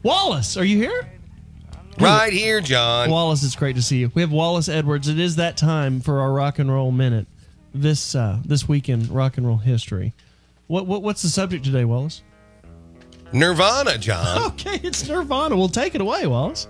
Wallace, are you here? Right here, John. Wallace, it's great to see you. We have Wallace Edwards. It is that time for our Rock and Roll Minute. This week in rock and roll history. What's the subject today, Wallace? Nirvana, John. Okay, it's Nirvana. We'll take it away, Wallace.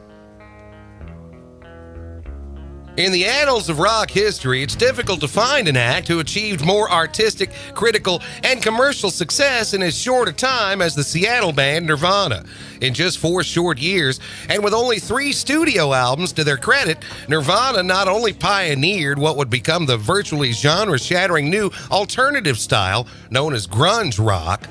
In the annals of rock history, it's difficult to find an act who achieved more artistic, critical, and commercial success in as short a time as the Seattle band Nirvana. In just 4 short years, and with only 3 studio albums to their credit, Nirvana not only pioneered what would become the virtually genre-shattering new alternative style known as grunge rock,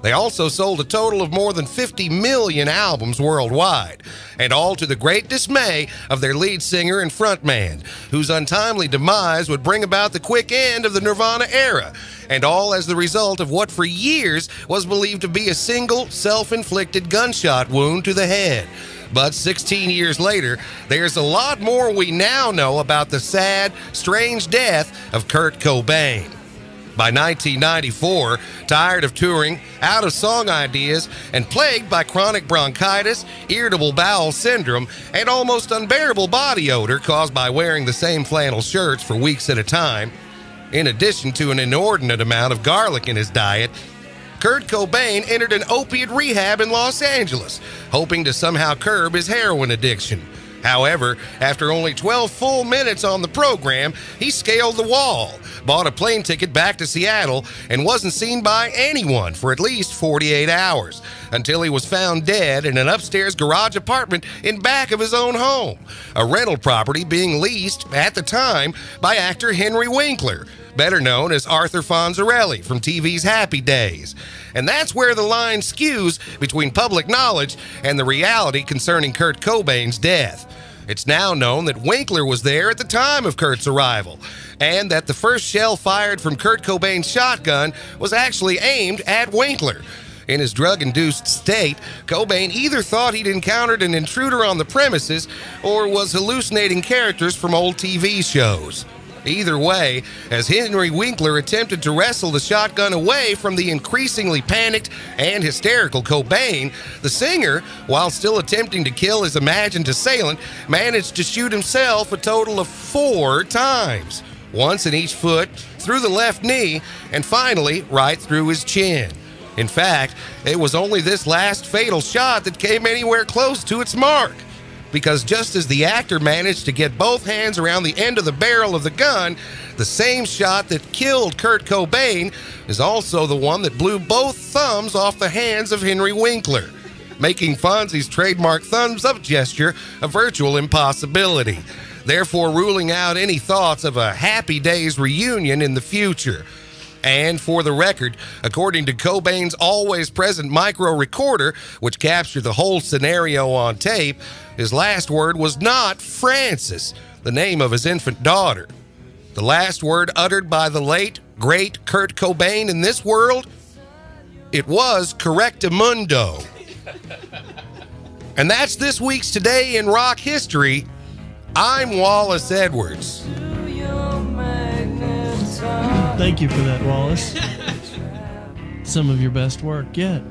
they also sold a total of more than 50 million albums worldwide, and all to the great dismay of their lead singer and frontman, whose untimely demise would bring about the quick end of the Nirvana era, and all as the result of what for years was believed to be a single self-inflicted gunshot wound to the head. But 16 years later, there's a lot more we now know about the sad, strange death of Kurt Cobain. By 1994, tired of touring, out of song ideas, and plagued by chronic bronchitis, irritable bowel syndrome, and almost unbearable body odor caused by wearing the same flannel shirts for weeks at a time, in addition to an inordinate amount of garlic in his diet, Kurt Cobain entered an opiate rehab in Los Angeles, hoping to somehow curb his heroin addiction. However, after only 12 full minutes on the program, he scaled the wall, bought a plane ticket back to Seattle, and wasn't seen by anyone for at least 48 hours, until he was found dead in an upstairs garage apartment in back of his own home, a rental property being leased at the time by actor Henry Winkler, better known as Arthur Fonzarelli from TV's Happy Days. And that's where the line skews between public knowledge and the reality concerning Kurt Cobain's death. It's now known that Winkler was there at the time of Kurt's arrival, and that the first shell fired from Kurt Cobain's shotgun was actually aimed at Winkler. In his drug-induced state, Cobain either thought he'd encountered an intruder on the premises or was hallucinating characters from old TV shows. Either way, as Henry Winkler attempted to wrestle the shotgun away from the increasingly panicked and hysterical Cobain, the singer, while still attempting to kill his imagined assailant, managed to shoot himself a total of 4 times, once in each foot, through the left knee, and finally right through his chin. In fact, it was only this last fatal shot that came anywhere close to its mark, because just as the actor managed to get both hands around the end of the barrel of the gun, the same shot that killed Kurt Cobain is also the one that blew both thumbs off the hands of Henry Winkler, making Fonzie's trademark thumbs-up gesture a virtual impossibility, therefore ruling out any thoughts of a Happy Days reunion in the future. And for the record, according to Cobain's always-present micro-recorder, which captured the whole scenario on tape, his last word was not Frances, the name of his infant daughter. The last word uttered by the late, great Kurt Cobain in this world? It was correctamundo. And that's this week's Today in Rock History. I'm Wallace Edwards. Thank you for that, Wallace. Some of your best work yet.